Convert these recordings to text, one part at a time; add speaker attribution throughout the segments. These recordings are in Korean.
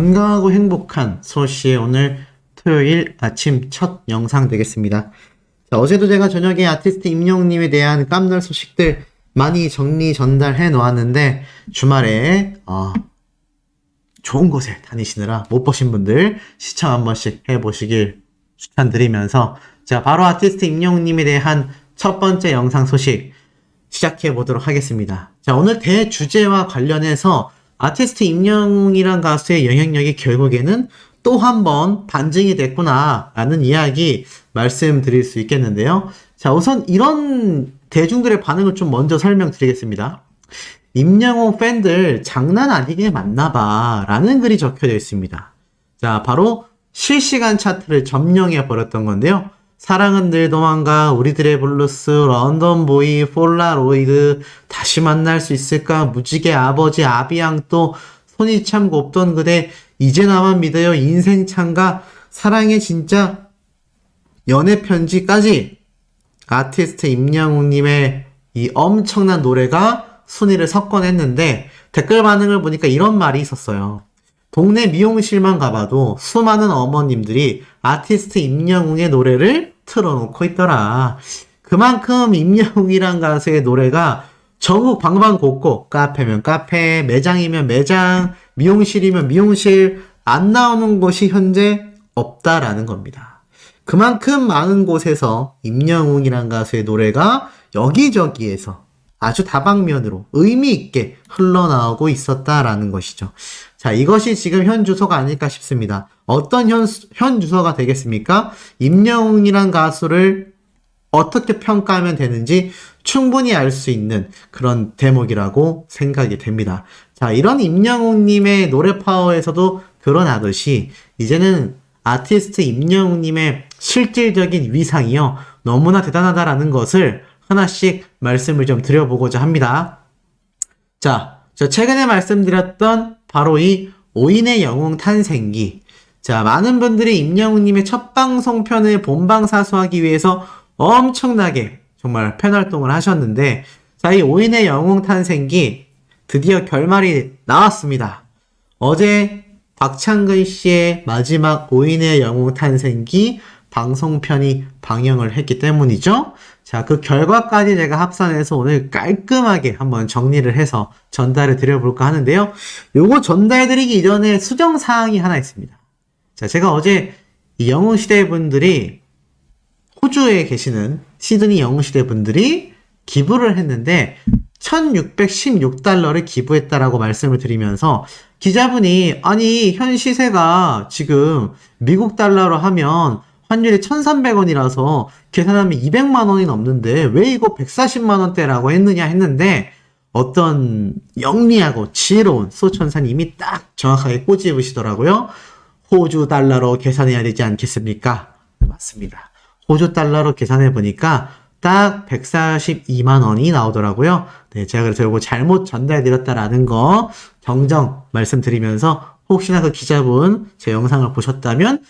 Speaker 1: 건강하고 행복한 소씨의 오늘 토요일 아침 첫 영상 되겠습니다. 자, 어제도 제가 저녁에 아티스트 임영웅님에 대한 깜놀 소식들 많이 정리 전달해 놓았는데 주말에 좋은 곳에 다니시느라 못 보신 분들 시청 한 번씩 해보시길 추천드리면서 자, 바로 아티스트 임영웅님에 대한 첫 번째 영상 소식 시작해 보도록 하겠습니다. 자, 오늘 대주제와 관련해서 아티스트 임영웅이란 가수의 영향력이 결국에는 또 한 번 반증이 됐구나 라는 이야기 말씀드릴 수 있겠는데요. 자, 우선 이런 대중들의 반응을 좀 먼저 설명드리겠습니다. 임영웅 팬들 장난 아니게 맞나봐 라는 글이 적혀져 있습니다. 자, 바로 실시간 차트를 점령해 버렸던 건데요. 사랑은 늘 도망가, 우리들의 블루스, 런던보이, 폴라로이드, 다시 만날 수 있을까, 무지개 아버지, 아비앙또, 손이 참 곱던 그대, 이제 나만 믿어요, 인생 찬가, 사랑의 진짜, 연애 편지까지 아티스트 임영웅님의 이 엄청난 노래가 순위를 석권했는데 댓글 반응을 보니까 이런 말이 있었어요. 동네 미용실만 가봐도 수많은 어머님들이 아티스트 임영웅의 노래를 틀어놓고 있더라. 그만큼 임영웅이란 가수의 노래가 전국 방방곡곡, 카페면 카페, 매장이면 매장, 미용실이면 미용실, 안 나오는 곳이 현재 없다라는 겁니다. 그만큼 많은 곳에서 임영웅이란 가수의 노래가 여기저기에서 아주 다방면으로 의미 있게 흘러나오고 있었다라는 것이죠. 자, 이것이 지금 현 주소가 아닐까 싶습니다. 어떤 현 주소가 되겠습니까? 임영웅이란 가수를 어떻게 평가하면 되는지 충분히 알 수 있는 그런 대목이라고 생각이 됩니다. 자, 이런 임영웅님의 노래 파워에서도 드러나듯이 이제는 아티스트 임영웅님의 실질적인 위상이요. 너무나 대단하다라는 것을 하나씩 말씀을 좀 드려보고자 합니다. 자, 저 최근에 말씀드렸던 바로 이 오인의 영웅 탄생기. 자, 많은 분들이 임영웅님의 첫 방송편을 본방사수하기 위해서 엄청나게 정말 팬활동을 하셨는데, 자, 이 오인의 영웅 탄생기 드디어 결말이 나왔습니다. 어제 박창근 씨의 마지막 오인의 영웅 탄생기 방송편이 방영을 했기 때문이죠. 자, 그 결과까지 제가 합산해서 오늘 깔끔하게 한번 정리를 해서 전달을 드려볼까 하는데요. 요거 전달드리기 이전에 수정사항이 하나 있습니다. 자, 제가 어제 이 영웅시대 분들이 호주에 계시는 시드니 영웅시대 분들이 기부를 했는데 1616달러를 기부했다라고 말씀을 드리면서 기자분이 아니 현 시세가 지금 미국 달러로 하면 환율이 1,300원이라서 계산하면 200만 원이 넘는데 왜 이거 140만 원대라고 했느냐 했는데 어떤 영리하고 지혜로운 소천사님이 딱 정확하게 꼬집으시더라고요. 호주 달러로 계산해야 되지 않겠습니까? 네, 맞습니다. 호주 달러로 계산해 보니까 딱 142만 원이 나오더라고요. 네, 제가 그래서 이거 잘못 전달해드렸다라는 거 정정 말씀드리면서 혹시나 그 기자분 제 영상을 보셨다면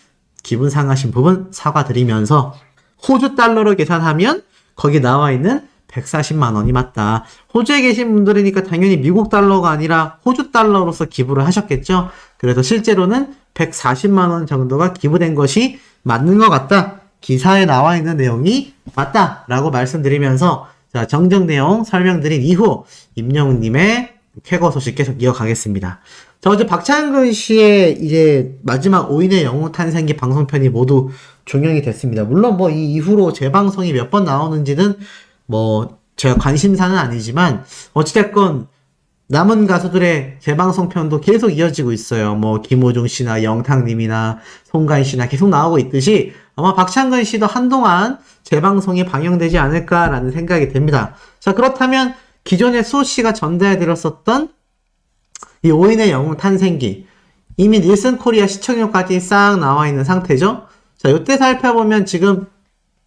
Speaker 1: 기분 상하신 부분 사과드리면서 호주 달러로 계산하면 거기 나와 있는 140만 원이 맞다. 호주에 계신 분들이니까 당연히 미국 달러가 아니라 호주 달러로서 기부를 하셨겠죠. 그래서 실제로는 140만 원 정도가 기부된 것이 맞는 것 같다. 기사에 나와 있는 내용이 맞다라고 말씀드리면서 자, 정정 내용 설명드린 이후 임영웅님의 쾌거 소식 계속 이어가겠습니다. 자, 어제 박창근 씨의 이제 마지막 오인의 영웅 탄생기 방송편이 모두 종영이 됐습니다. 물론 뭐 이 이후로 재방송이 몇 번 나오는지는 뭐 제가 관심사는 아니지만 어찌됐건 남은 가수들의 재방송편도 계속 이어지고 있어요. 뭐 김호중 씨나 영탁님이나 송가인 씨나 계속 나오고 있듯이 아마 박창근 씨도 한동안 재방송이 방영되지 않을까라는 생각이 됩니다. 자, 그렇다면 기존에 수호 씨가 전달해드렸었던 이 오인의 영웅 탄생기 이미 닐슨 코리아 시청률까지 싹 나와 있는 상태죠. 자, 요때 살펴보면 지금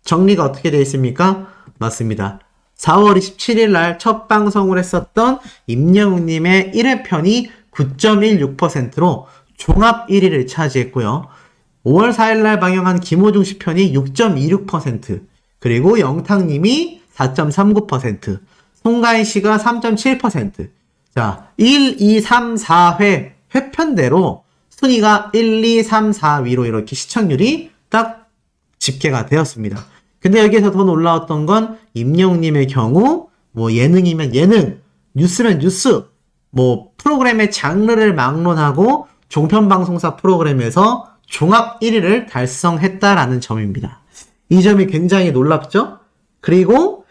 Speaker 1: 정리가 어떻게 되어 있습니까? 맞습니다. 4월 27일 날 첫 방송을 했었던 임영웅님의 1회편이 9.16%로 종합 1위를 차지했고요. 5월 4일 날 방영한 김호중 씨 편이 6.26%, 그리고 영탁님이 4.39%, 송가인 씨가 3.7%. 자, 1, 2, 3, 4회 회편대로 순위가 1, 2, 3, 4위로 이렇게 시청률이 딱 집계가 되었습니다. 근데 여기에서 더 놀라웠던 건 임영웅님의 경우 뭐 예능이면 예능, 뉴스면 뉴스, 뭐 프로그램의 장르를 막론하고 종편방송사 프로그램에서 종합 1위를 달성했다라는 점입니다. 이 점이 굉장히 놀랍죠? 그리고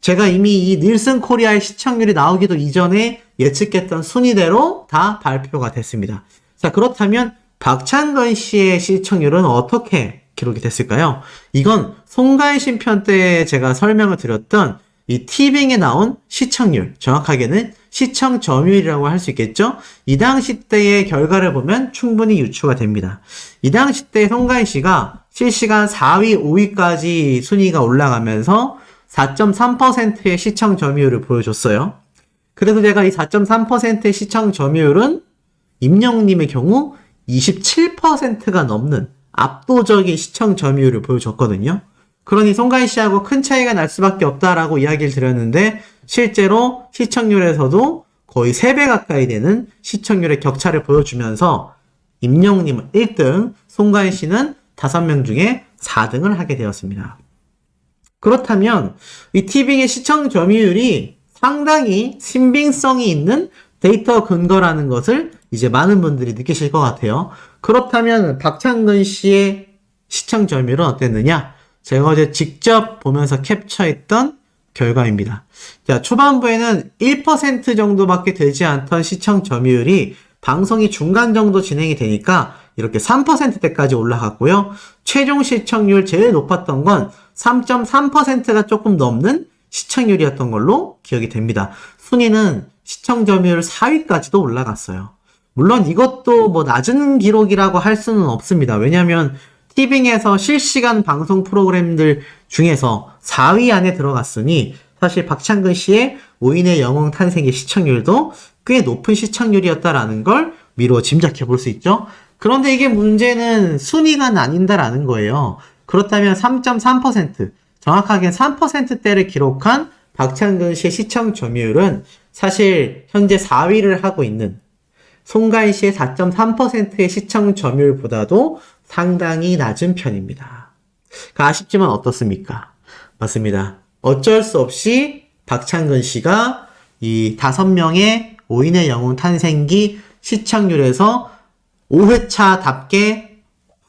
Speaker 1: 제가 이미 이 닐슨 코리아의 시청률이 나오기도 이전에 예측했던 순위대로 다 발표가 됐습니다. 자, 그렇다면 박찬근 씨의 시청률은 어떻게 기록이 됐을까요? 이건 송가인 편 때 제가 설명을 드렸던 이 티빙에 나온 시청률, 정확하게는 시청 점유율이라고 할 수 있겠죠? 이 당시 때의 결과를 보면 충분히 유추가 됩니다. 이 당시 때 송가인 씨가 실시간 4위, 5위까지 순위가 올라가면서 4.3%의 시청 점유율을 보여줬어요. 그래서 제가 이 4.3%의 시청 점유율은 임영웅님의 경우 27%가 넘는 압도적인 시청 점유율을 보여줬거든요. 그러니 송가인 씨하고 큰 차이가 날 수밖에 없다라고 이야기를 드렸는데 실제로 시청률에서도 거의 3배 가까이 되는 시청률의 격차를 보여주면서 임영웅님은 1등, 송가인 씨는 5명 중에 4등을 하게 되었습니다. 그렇다면 이 티빙의 시청 점유율이 상당히 신빙성이 있는 데이터 근거라는 것을 이제 많은 분들이 느끼실 것 같아요. 그렇다면 박찬근 씨의 시청 점유율은 어땠느냐? 제가 어제 직접 보면서 캡처했던 결과입니다. 자, 초반부에는 1% 정도밖에 되지 않던 시청 점유율이 방송이 중간 정도 진행이 되니까 이렇게 3%대까지 올라갔고요. 최종 시청률 제일 높았던 건 3.3%가 조금 넘는 시청률이었던 걸로 기억이 됩니다. 순위는 시청 점유율 4위까지도 올라갔어요. 물론 이것도 뭐 낮은 기록이라고 할 수는 없습니다. 왜냐하면 티빙에서 실시간 방송 프로그램들 중에서 4위 안에 들어갔으니 사실 박찬근 씨의 오인의 영웅 탄생의 시청률도 꽤 높은 시청률이었다라는 걸 미루어 짐작해 볼 수 있죠. 그런데 이게 문제는 순위가 나뉜다라는 거예요. 그렇다면 3.3%, 정확하게 3%대를 기록한 박찬근 씨의 시청 점유율은 사실 현재 4위를 하고 있는 송가인 씨의 4.3%의 시청 점유율보다도 상당히 낮은 편입니다. 아쉽지만 어떻습니까? 맞습니다. 어쩔 수 없이 박찬근 씨가 이 5명의 오인의 영웅 탄생기 시청률에서 5회차답게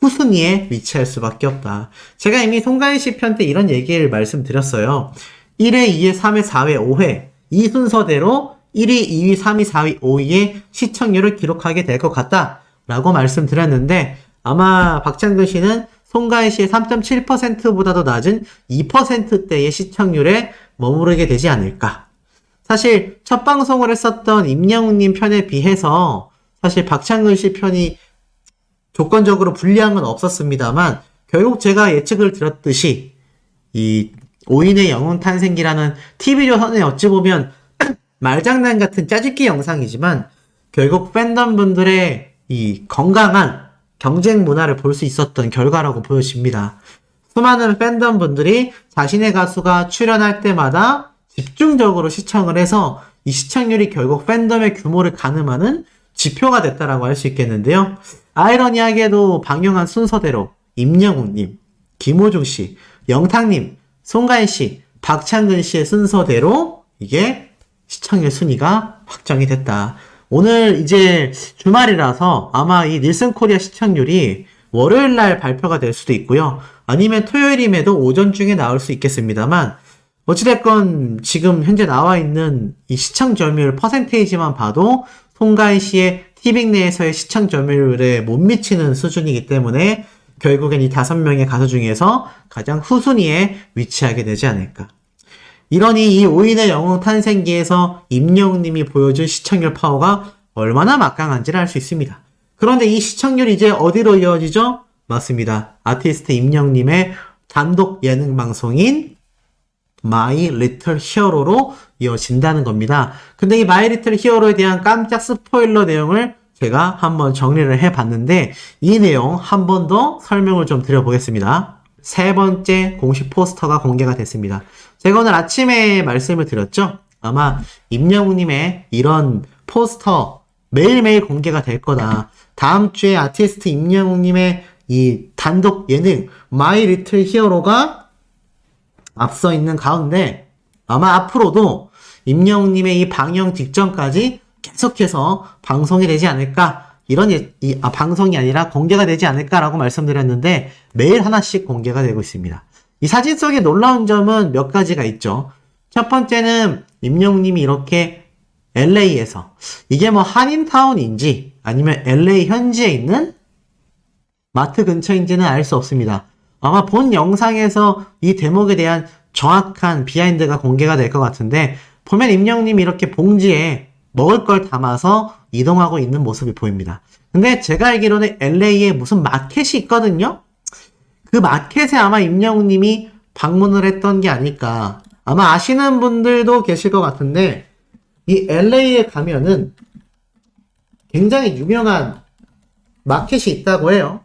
Speaker 1: 후순위에 위치할 수밖에 없다. 제가 이미 송가인 씨 편 때 이런 얘기를 말씀드렸어요. 1회, 2회, 3회, 4회, 5회 이 순서대로 1위, 2위, 3위, 4위, 5위의 시청률을 기록하게 될 것 같다 라고 말씀드렸는데 아마 박찬근 씨는 송가인 씨의 3.7%보다도 낮은 2%대의 시청률에 머무르게 되지 않을까. 사실 첫 방송을 했었던 임영웅님 편에 비해서 사실 박찬근 씨 편이 조건적으로 불리한 건 없었습니다만 결국 제가 예측을 드렸듯이 이 오인의 영웅 탄생기라는 TV조선의 어찌 보면 말장난 같은 짜집기 영상이지만 결국 팬덤분들의 이 건강한 경쟁 문화를 볼 수 있었던 결과라고 보여집니다. 수많은 팬덤분들이 자신의 가수가 출연할 때마다 집중적으로 시청을 해서 이 시청률이 결국 팬덤의 규모를 가늠하는 지표가 됐다라고 할 수 있겠는데요. 아이러니하게도 방영한 순서대로 임영웅님, 김호중씨, 영탁님, 송가인씨, 박찬근씨의 순서대로 이게 시청률 순위가 확정이 됐다. 오늘 이제 주말이라서 아마 이 닐슨 코리아 시청률이 월요일날 발표가 될 수도 있고요. 아니면 토요일임에도 오전 중에 나올 수 있겠습니다만 어찌됐건 지금 현재 나와 있는 이 시청 점유율 퍼센테이지만 봐도 송가인 씨의 티빙 내에서의 시청 점유율에 못 미치는 수준이기 때문에 결국엔 이 5명의 가수 중에서 가장 후순위에 위치하게 되지 않을까. 이러니 이 오인의 영웅 탄생기에서 임영웅님이 보여준 시청률 파워가 얼마나 막강한지를 알 수 있습니다. 그런데 이 시청률이 이제 어디로 이어지죠? 맞습니다. 아티스트 임영웅님의 단독 예능 방송인 마이 리틀 히어로로 이어진다는 겁니다. 근데 이 마이 리틀 히어로에 대한 깜짝 스포일러 내용을 제가 한번 정리를 해봤는데 이 내용 한 번 더 설명을 좀 드려보겠습니다. 3번째 공식 포스터가 공개가 됐습니다. 제가 오늘 아침에 말씀을 드렸죠? 아마 임영웅님의 이런 포스터 매일매일 공개가 될 거다. 다음 주에 아티스트 임영웅님의 이 단독 예능 마이 리틀 히어로가 앞서 있는 가운데 아마 앞으로도 임영웅님의 이 방영 직전까지 계속해서 방송이 되지 않을까, 이런 방송이 아니라 공개가 되지 않을까라고 말씀드렸는데 매일 하나씩 공개가 되고 있습니다. 이 사진 속에 놀라운 점은 몇 가지가 있죠. 첫 번째는 임영웅님이 이렇게 LA에서, 이게 뭐 한인타운인지 아니면 LA 현지에 있는 마트 근처인지는 알 수 없습니다. 아마 본 영상에서 이 대목에 대한 정확한 비하인드가 공개가 될 것 같은데, 보면 임영웅님이 이렇게 봉지에 먹을 걸 담아서 이동하고 있는 모습이 보입니다. 근데 제가 알기로는 LA에 무슨 마켓이 있거든요? 그 마켓에 아마 임영웅님이 방문을 했던 게 아닐까. 아마 아시는 분들도 계실 것 같은데, 이 LA에 가면은 굉장히 유명한 마켓이 있다고 해요.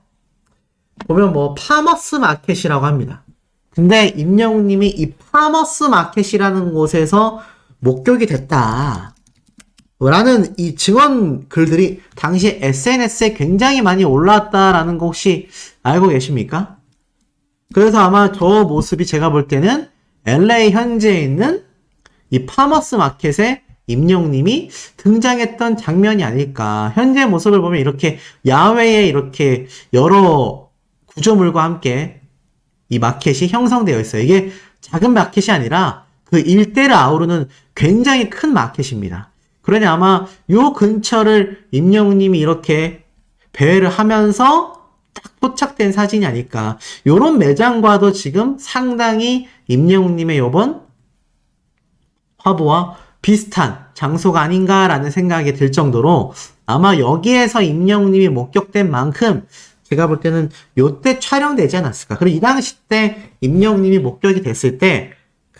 Speaker 1: 보면 뭐 파머스 마켓이라고 합니다. 근데 임영웅님이 이 파머스 마켓이라는 곳에서 목격이 됐다 라는 이 증언 글들이 당시 SNS에 굉장히 많이 올라왔다라는 거 혹시 알고 계십니까? 그래서 아마 저 모습이 제가 볼 때는 LA 현지에 있는 이 파머스 마켓에 임영웅님이 등장했던 장면이 아닐까. 현재 모습을 보면 이렇게 야외에 이렇게 여러 구조물과 함께 이 마켓이 형성되어 있어요. 이게 작은 마켓이 아니라 그 일대를 아우르는 굉장히 큰 마켓입니다. 그러니 아마 요 근처를 임영웅님이 이렇게 배회를 하면서 딱 포착된 사진이 아닐까. 요런 매장과도 지금 상당히 임영웅님의 요번 화보와 비슷한 장소가 아닌가라는 생각이 들 정도로 아마 여기에서 임영웅님이 목격된 만큼 제가 볼 때는 요때 촬영되지 않았을까. 그리고 이 당시 때 임영웅님이 목격이 됐을 때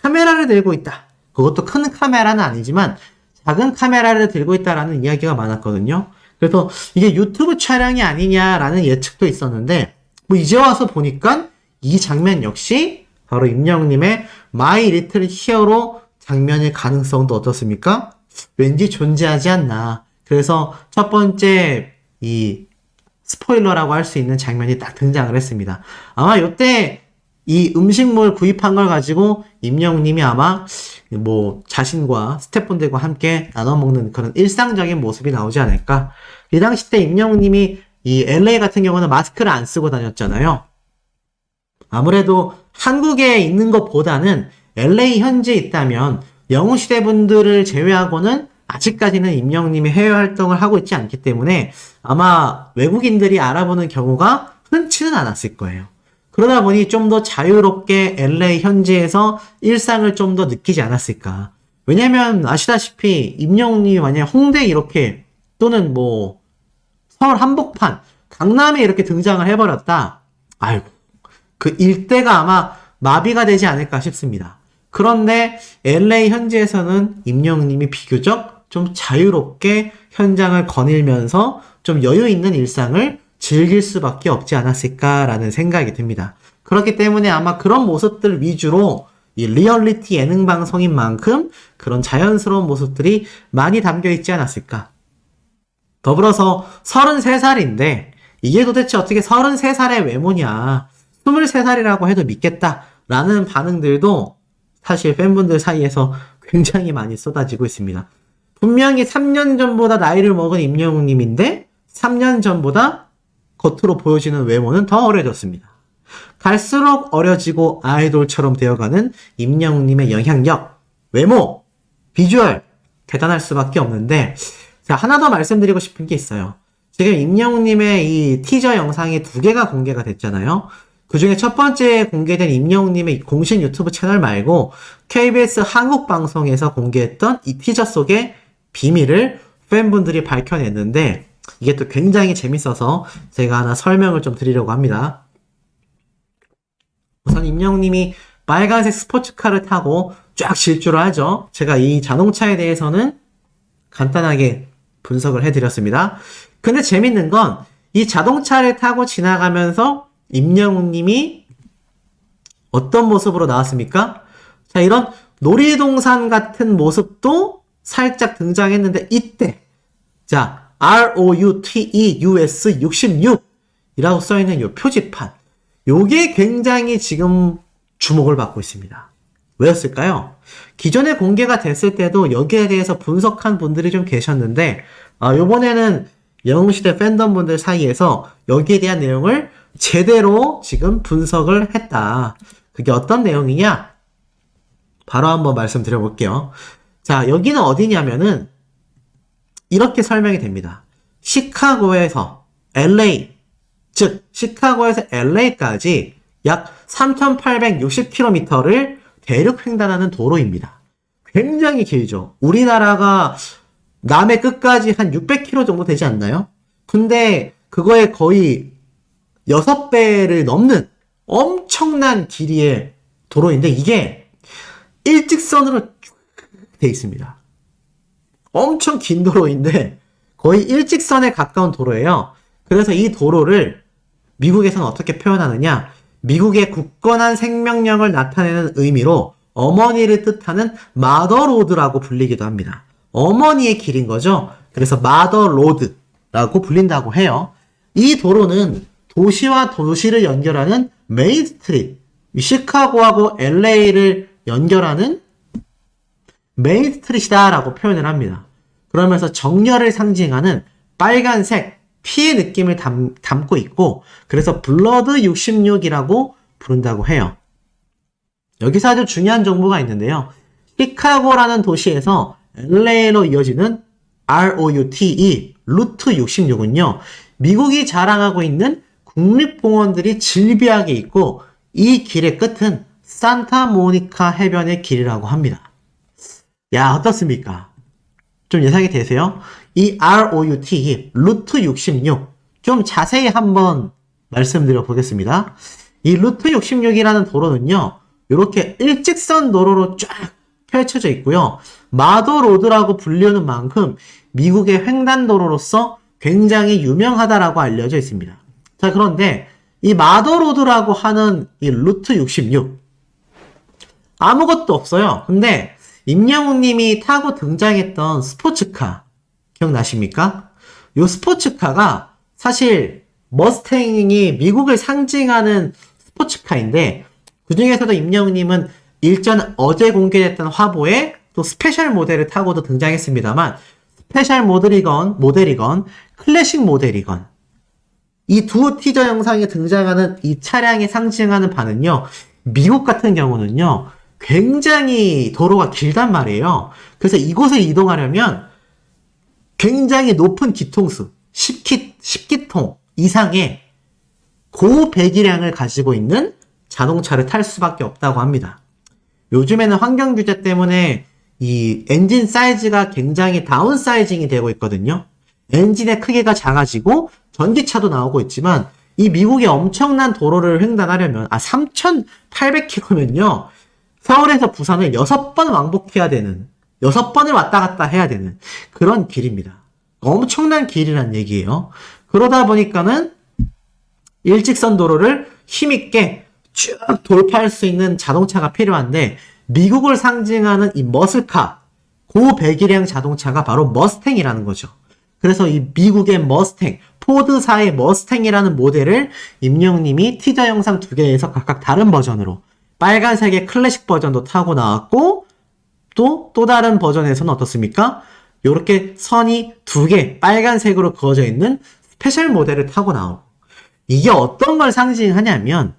Speaker 1: 카메라를 들고 있다. 그것도 큰 카메라는 아니지만 작은 카메라를 들고 있다라는 이야기가 많았거든요. 그래서 이게 유튜브 촬영이 아니냐라는 예측도 있었는데 뭐 이제 와서 보니까 이 장면 역시 바로 임영웅님의 마이 리틀 히어로 장면일 가능성도 어떻습니까? 왠지 존재하지 않나. 그래서 첫 번째 이 스포일러라고 할 수 있는 장면이 딱 등장을 했습니다. 아마 이때 이 음식물 구입한 걸 가지고 임영웅님이 아마 뭐 자신과 스태프분들과 함께 나눠 먹는 그런 일상적인 모습이 나오지 않을까. 이 당시 때 임영웅님이 이 LA 같은 경우는 마스크를 안 쓰고 다녔잖아요. 아무래도 한국에 있는 것보다는 LA 현지에 있다면 영웅시대 분들을 제외하고는 아직까지는 임영웅님이 해외 활동을 하고 있지 않기 때문에 아마 외국인들이 알아보는 경우가 흔치는 않았을 거예요. 그러다 보니 좀 더 자유롭게 LA 현지에서 일상을 좀 더 느끼지 않았을까. 왜냐면 아시다시피 임영웅님이 만약 홍대 이렇게 또는 뭐 서울 한복판, 강남에 이렇게 등장을 해버렸다. 아이고, 그 일대가 아마 마비가 되지 않을까 싶습니다. 그런데 LA 현지에서는 임영웅님이 비교적 좀 자유롭게 현장을 거닐면서 좀 여유 있는 일상을 즐길 수밖에 없지 않았을까라는 생각이 듭니다. 그렇기 때문에 아마 그런 모습들 위주로 이 리얼리티 예능 방송인 만큼 그런 자연스러운 모습들이 많이 담겨 있지 않았을까. 더불어서 33살인데 이게 도대체 어떻게 33살의 외모냐, 23살이라고 해도 믿겠다라는 반응들도 사실 팬분들 사이에서 굉장히 많이 쏟아지고 있습니다. 분명히 3년 전보다 나이를 먹은 임영웅님인데 3년 전보다 겉으로 보여지는 외모는 더 어려졌습니다. 갈수록 어려지고 아이돌처럼 되어가는 임영웅님의 영향력, 외모, 비주얼 대단할 수밖에 없는데, 자, 하나 더 말씀드리고 싶은 게 있어요. 지금 임영웅님의 이 티저 영상이 2개가 공개가 됐잖아요. 그 중에 첫 번째 공개된 임영웅님의 공식 유튜브 채널 말고 KBS 한국 방송에서 공개했던 이 티저 속의 비밀을 팬분들이 밝혀냈는데 이게 또 굉장히 재밌어서 제가 하나 설명을 좀 드리려고 합니다. 우선 임영웅님이 빨간색 스포츠카를 타고 쫙 질주를 하죠. 제가 이 자동차에 대해서는 간단하게 분석을 해드렸습니다. 근데 재밌는 건 이 자동차를 타고 지나가면서 임영웅님이 어떤 모습으로 나왔습니까? 자, 이런 놀이동산 같은 모습도 살짝 등장했는데 이때 자, ROUTEUS 66이라고 써있는 이 표지판. 요게 굉장히 지금 주목을 받고 있습니다. 왜였을까요? 기존에 공개가 됐을 때도 여기에 대해서 분석한 분들이 좀 계셨는데, 요번에는 영웅시대 팬덤 분들 사이에서 여기에 대한 내용을 제대로 지금 분석을 했다. 그게 어떤 내용이냐? 바로 한번 말씀드려볼게요. 자, 여기는 어디냐면은, 이렇게 설명이 됩니다. 시카고에서 LA, 즉, 시카고에서 LA까지 약 3,860km를 대륙 횡단하는 도로입니다. 굉장히 길죠. 우리나라가 남해 끝까지 한 600km 정도 되지 않나요? 근데 그거의 거의 6배를 넘는 엄청난 길이의 도로인데 이게 일직선으로 쭉 돼 있습니다. 엄청 긴 도로인데 거의 일직선에 가까운 도로예요. 그래서 이 도로를 미국에서는 어떻게 표현하느냐? 미국의 굳건한 생명력을 나타내는 의미로 어머니를 뜻하는 마더로드라고 불리기도 합니다. 어머니의 길인 거죠. 그래서 마더로드라고 불린다고 해요. 이 도로는 도시와 도시를 연결하는 메인 스트리트, 시카고하고 LA를 연결하는 메인 스트리트이다라고 표현을 합니다. 그러면서 정열을 상징하는 빨간색 피의 느낌을 담고 있고 그래서 블러드 66이라고 부른다고 해요. 여기서 아주 중요한 정보가 있는데요. 시카고라는 도시에서 LA로 이어지는 ROUTE, 루트 66은요. 미국이 자랑하고 있는 국립공원들이 질비하게 있고 이 길의 끝은 산타모니카 해변의 길이라고 합니다. 야, 어떻습니까? 좀 예상이 되세요? 이 ROUTE, 루트 66, 좀 자세히 한번 말씀드려 보겠습니다. 이 루트 66이라는 도로는요, 이렇게 일직선 도로로 쫙 펼쳐져 있고요. 마더로드라고 불리는 만큼 미국의 횡단도로로서 굉장히 유명하다라고 알려져 있습니다. 자, 그런데 이 마더로드라고 하는 이 루트 66, 아무것도 없어요. 근데 임영웅님이 타고 등장했던 스포츠카 기억나십니까? 이 스포츠카가 사실 머스탱이 미국을 상징하는 스포츠카인데 그 중에서도 임영웅님은 일전 어제 공개됐던 화보에 또 스페셜 모델을 타고도 등장했습니다만 스페셜 모델이건 클래식 모델이건 이 두 티저 영상에 등장하는 이 차량이 상징하는 바는요. 미국 같은 경우는요. 굉장히 도로가 길단 말이에요. 그래서 이곳을 이동하려면 굉장히 높은 기통수, 10기통 이상의 고배기량을 가지고 있는 자동차를 탈 수밖에 없다고 합니다. 요즘에는 환경 규제 때문에 이 엔진 사이즈가 굉장히 다운사이징이 되고 있거든요. 엔진의 크기가 작아지고 전기차도 나오고 있지만 이 미국의 엄청난 도로를 횡단하려면 3,800km면요. 서울에서 부산을 6번 왕복해야 되는 6번을 왔다 갔다 해야 되는 그런 길입니다. 엄청난 길이란 얘기예요. 그러다 보니까는 일직선 도로를 힘있게 쭉 돌파할 수 있는 자동차가 필요한데 미국을 상징하는 이 머슬카 고배기량 자동차가 바로 머스탱이라는 거죠. 그래서 이 미국의 머스탱, 포드사의 머스탱이라는 모델을 임영웅님이 티저 영상 2개에서 각각 다른 버전으로 빨간색의 클래식 버전도 타고 나왔고 또 다른 버전에서는 어떻습니까? 이렇게 선이 2개 빨간색으로 그어져 있는 스페셜 모델을 타고 나오고 이게 어떤 걸 상징하냐면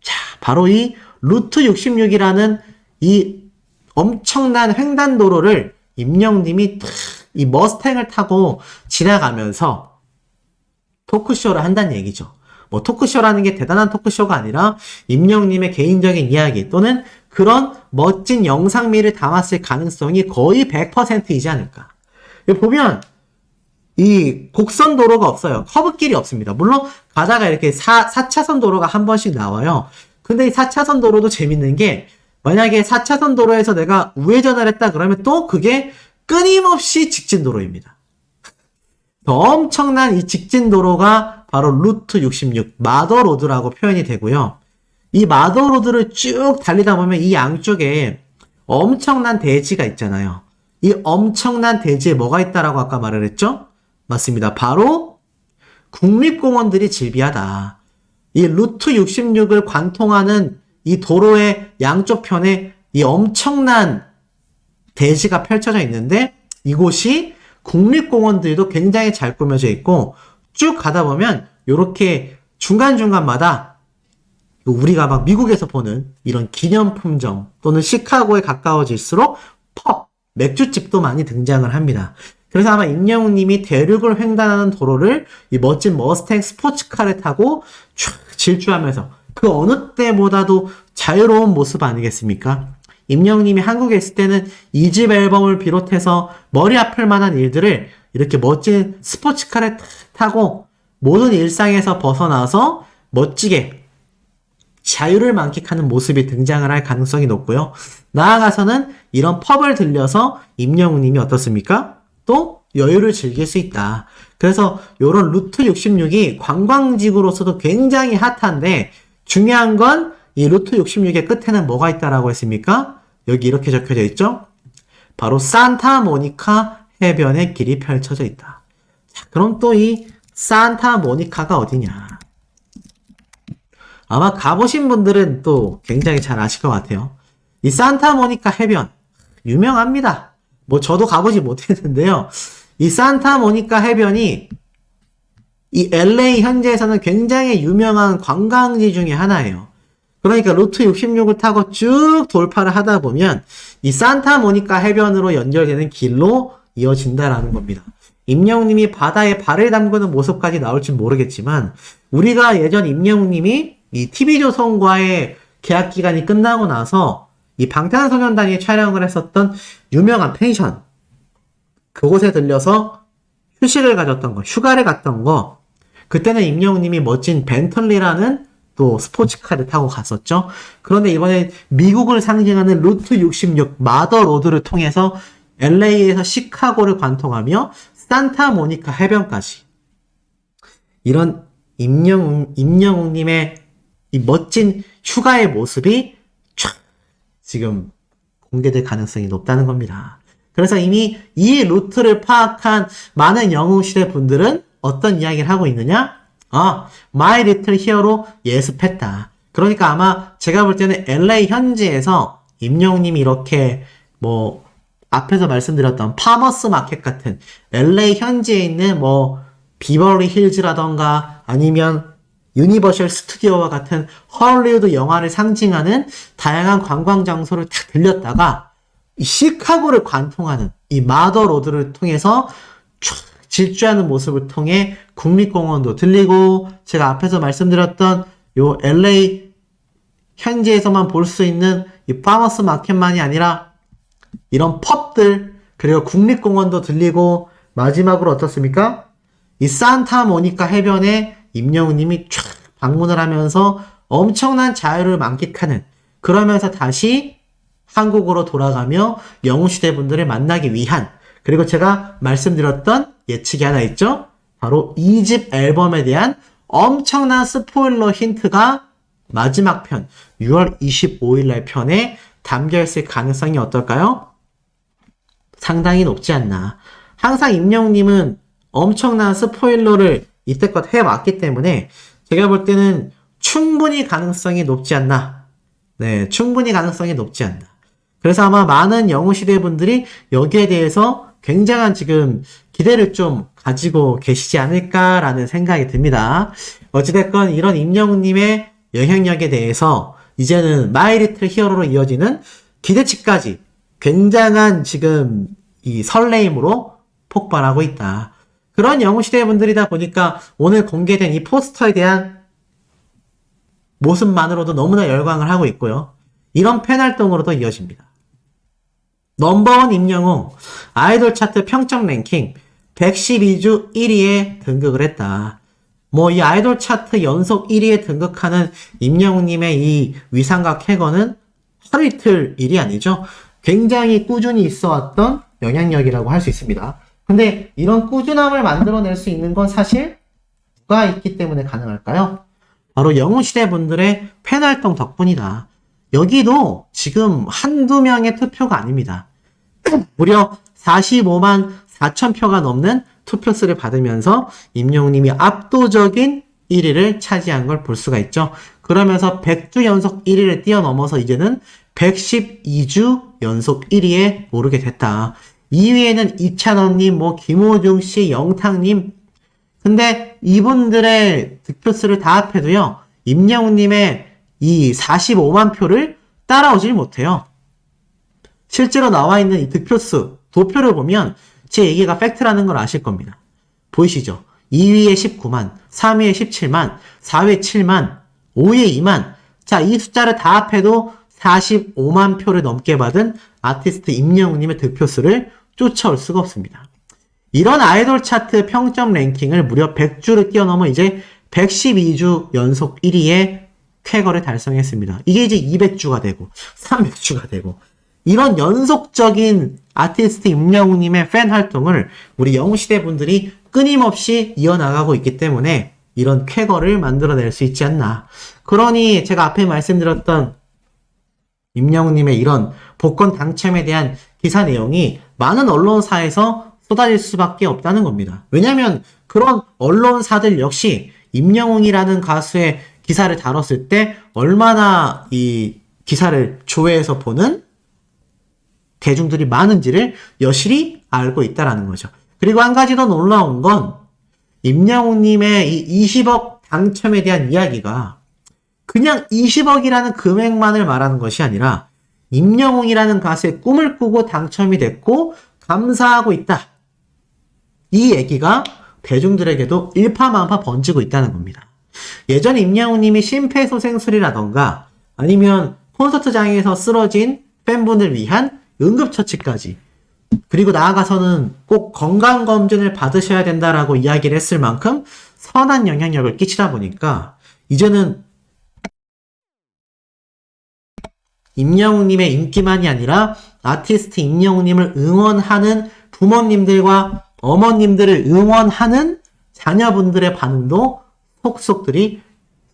Speaker 1: 자 바로 이 루트 66이라는 이 엄청난 횡단도로를 임영웅님이 이 머스탱을 타고 지나가면서 토크쇼를 한다는 얘기죠. 뭐 토크쇼라는 게 대단한 토크쇼가 아니라 임영웅님의 개인적인 이야기 또는 그런 멋진 영상미를 담았을 가능성이 거의 100%이지 않을까. 보면 이 곡선 도로가 없어요. 커브길이 없습니다. 물론 가다가 이렇게 4차선 도로가 한 번씩 나와요. 근데 이 4차선 도로도 재밌는 게 만약에 4차선 도로에서 내가 우회전을 했다 그러면 또 그게 끊임없이 직진 도로입니다. 엄청난 이 직진 도로가 바로 루트 66 마더로드라고 표현이 되고요. 이 마더로드를 쭉 달리다 보면 이 양쪽에 엄청난 대지가 있잖아요. 이 엄청난 대지에 뭐가 있다라고 아까 말을 했죠? 맞습니다. 바로 국립공원들이 즐비하다. 이 루트 66을 관통하는 이 도로의 양쪽 편에 이 엄청난 대지가 펼쳐져 있는데 이곳이 국립공원들도 굉장히 잘 꾸며져 있고 쭉 가다 보면 이렇게 중간중간마다 우리가 막 미국에서 보는 이런 기념품점 또는 시카고에 가까워질수록 펍, 맥주집도 많이 등장을 합니다. 그래서 아마 임영웅님이 대륙을 횡단하는 도로를 이 멋진 머스탱 스포츠카를 타고 쫙 질주하면서 그 어느 때보다도 자유로운 모습 아니겠습니까? 임영웅님이 한국에 있을 때는 2집 앨범을 비롯해서 머리 아플 만한 일들을 이렇게 멋진 스포츠카를 타고 모든 일상에서 벗어나서 멋지게 자유를 만끽하는 모습이 등장을 할 가능성이 높고요. 나아가서는 이런 펍을 들려서 임영웅님이 어떻습니까? 또 여유를 즐길 수 있다. 그래서 이런 루트 66이 관광지구로서도 굉장히 핫한데 중요한 건 이 루트 66의 끝에는 뭐가 있다라고 했습니까? 여기 이렇게 적혀져 있죠? 바로 산타모니카 해변의 길이 펼쳐져 있다. 자, 그럼 또 이 산타모니카가 어디냐? 아마 가보신 분들은 또 굉장히 잘 아실 것 같아요. 이 산타모니카 해변 유명합니다. 뭐 저도 가보지 못했는데요. 이 산타모니카 해변이 이 LA 현지에서는 굉장히 유명한 관광지 중에 하나예요. 그러니까 루트 66을 타고 쭉 돌파를 하다 보면 이 산타모니카 해변으로 연결되는 길로 이어진다라는 겁니다. 임영웅님이 바다에 발을 담그는 모습까지 나올지 모르겠지만 우리가 예전 임영웅님이 이 TV조선과의 계약 기간이 끝나고 나서 이 방탄소년단이 촬영을 했었던 유명한 펜션 그곳에 들려서 휴식을 가졌던 거, 휴가를 갔던 거 그때는 임영웅님이 멋진 벤틀리라는 또 스포츠카를 타고 갔었죠. 그런데 이번에 미국을 상징하는 루트 66 마더 로드를 통해서 LA에서 시카고를 관통하며 산타모니카 해변까지 이런 임영웅님의 이 멋진 휴가의 모습이 촥 지금 공개될 가능성이 높다는 겁니다. 그래서 이미 이 루트를 파악한 많은 영웅시대 분들은 어떤 이야기를 하고 있느냐? My Little Hero로 예습했다. 그러니까 아마 제가 볼 때는 LA 현지에서 임영웅님이 이렇게 뭐 앞에서 말씀드렸던 파머스 마켓 같은 LA 현지에 있는 뭐 비버리 힐즈라던가 아니면 유니버셜 스튜디오와 같은 헐리우드 영화를 상징하는 다양한 관광 장소를 탁 들렸다가 이 시카고를 관통하는 이 마더 로드를 통해서 촥 질주하는 모습을 통해 국립공원도 들리고 제가 앞에서 말씀드렸던 요 LA 현지에서만 볼 수 있는 이 파머스 마켓만이 아니라 이런 펍들 그리고 국립공원도 들리고 마지막으로 어떻습니까? 이 산타모니카 해변에 임영웅님이 쫙 방문을 하면서 엄청난 자유를 만끽하는 그러면서 다시 한국으로 돌아가며 영웅시대 분들을 만나기 위한 그리고 제가 말씀드렸던 예측이 하나 있죠? 바로 2집 앨범에 대한 엄청난 스포일러 힌트가 마지막 편 6월 25일 날 편에 담겨있을 가능성이 어떨까요? 상당히 높지 않나. 항상 임영웅님은 엄청난 스포일러를 이때껏 해왔기 때문에 제가 볼 때는 충분히 가능성이 높지 않나. 네, 충분히 가능성이 높지 않나. 그래서 아마 많은 영웅시대 분들이 여기에 대해서 굉장한 지금 기대를 좀 가지고 계시지 않을까라는 생각이 듭니다. 어찌됐건 이런 임영웅님의 영향력에 대해서 이제는 마이 리틀 히어로로 이어지는 기대치까지 굉장한 지금 이 설레임으로 폭발하고 있다. 그런 영웅시대 분들이다 보니까 오늘 공개된 이 포스터에 대한 모습만으로도 너무나 열광을 하고 있고요. 이런 팬활동으로도 이어집니다. 넘버원 임영웅 아이돌 차트 평점 랭킹 112주 1위에 등극을 했다. 뭐 이 아이돌 차트 연속 1위에 등극하는 임영웅님의 이 위상과 쾌거는 하루 이틀 일이 아니죠. 굉장히 꾸준히 있어왔던 영향력이라고 할 수 있습니다. 근데 이런 꾸준함을 만들어낼 수 있는 건 사실 누가 있기 때문에 가능할까요? 바로 영웅시대 분들의 팬활동 덕분이다. 여기도 지금 한두 명의 투표가 아닙니다. 무려 45만 4천 표가 넘는 투표수를 받으면서 임영웅님이 압도적인 1위를 차지한 걸 볼 수가 있죠. 그러면서 100주 연속 1위를 뛰어넘어서 이제는 112주 연속 1위에 오르게 됐다. 2위에는 이찬원님, 김호중 씨, 영탁님. 근데 이분들의 득표수를 다 합해도요, 임영웅님의 이 45만 표를 따라오질 못해요. 실제로 나와 있는 이 득표수, 도표를 보면 제 얘기가 팩트라는 걸 아실 겁니다. 보이시죠? 2위에 19만, 3위에 17만, 4위에 7만, 5위에 2만. 자, 이 숫자를 다 합해도 45만 표를 넘게 받은 아티스트 임영웅님의 득표수를 쫓아올 수가 없습니다. 이런 아이돌 차트 평점 랭킹을 무려 100주를 뛰어넘어 이제 112주 연속 1위의 쾌거를 달성했습니다. 이게 이제 200주가 되고 300주가 되고 이런 연속적인 아티스트 임영웅님의 팬 활동을 우리 영웅시대 분들이 끊임없이 이어나가고 있기 때문에 이런 쾌거를 만들어낼 수 있지 않나. 그러니 제가 앞에 말씀드렸던 임영웅님의 이런 복권 당첨에 대한 기사 내용이 많은 언론사에서 쏟아질 수밖에 없다는 겁니다. 왜냐하면 그런 언론사들 역시 임영웅이라는 가수의 기사를 다뤘을 때 얼마나 이 기사를 조회해서 보는 대중들이 많은지를 여실히 알고 있다라는 거죠. 그리고 한 가지 더 놀라운 건 임영웅님의 이 20억 당첨에 대한 이야기가 그냥 20억이라는 금액만을 말하는 것이 아니라 임영웅이라는 가수의 꿈을 꾸고 당첨이 됐고 감사하고 있다. 이 얘기가 대중들에게도 일파만파 번지고 있다는 겁니다. 예전에 임영웅님이 심폐소생술이라던가 아니면 콘서트장에서 쓰러진 팬분을 위한 응급처치까지 그리고 나아가서는 꼭 건강검진을 받으셔야 된다라고 이야기를 했을 만큼 선한 영향력을 끼치다 보니까 이제는 임영웅님의 인기만이 아니라 아티스트 임영웅님을 응원하는 부모님들과 어머님들을 응원하는 자녀분들의 반응도 속속들이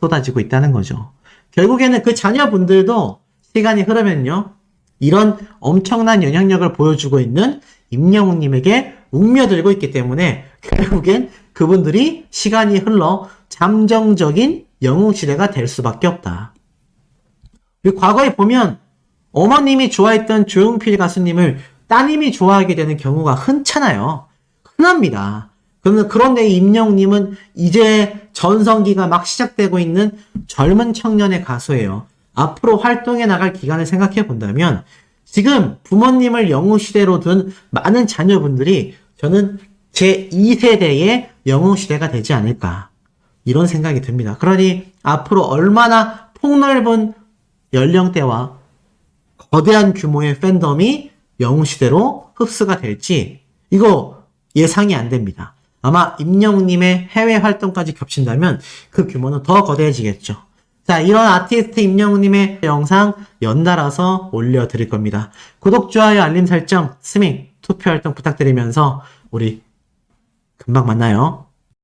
Speaker 1: 쏟아지고 있다는 거죠. 결국에는 그 자녀분들도 시간이 흐르면요. 이런 엄청난 영향력을 보여주고 있는 임영웅님에게 웅며들고 있기 때문에 결국엔 그분들이 시간이 흘러 잠정적인 영웅시대가 될 수밖에 없다. 그리고 과거에 보면 어머님이 좋아했던 조용필 가수님을 따님이 좋아하게 되는 경우가 흔찮아요. 흔합니다. 그런데 임영웅님은 이제 전성기가 막 시작되고 있는 젊은 청년의 가수예요. 앞으로 활동해 나갈 기간을 생각해 본다면 지금 부모님을 영웅시대로 둔 많은 자녀분들이 저는 제2세대의 영웅시대가 되지 않을까 이런 생각이 듭니다. 그러니 앞으로 얼마나 폭넓은 연령대와 거대한 규모의 팬덤이 영웅시대로 흡수가 될지 이거 예상이 안 됩니다. 아마 임영웅님의 해외 활동까지 겹친다면 그 규모는 더 거대해지겠죠. 자, 이런 아티스트 임영웅님의 영상 연달아서 올려드릴 겁니다. 구독, 좋아요, 알림 설정, 스밍, 투표 활동 부탁드리면서 우리 금방 만나요.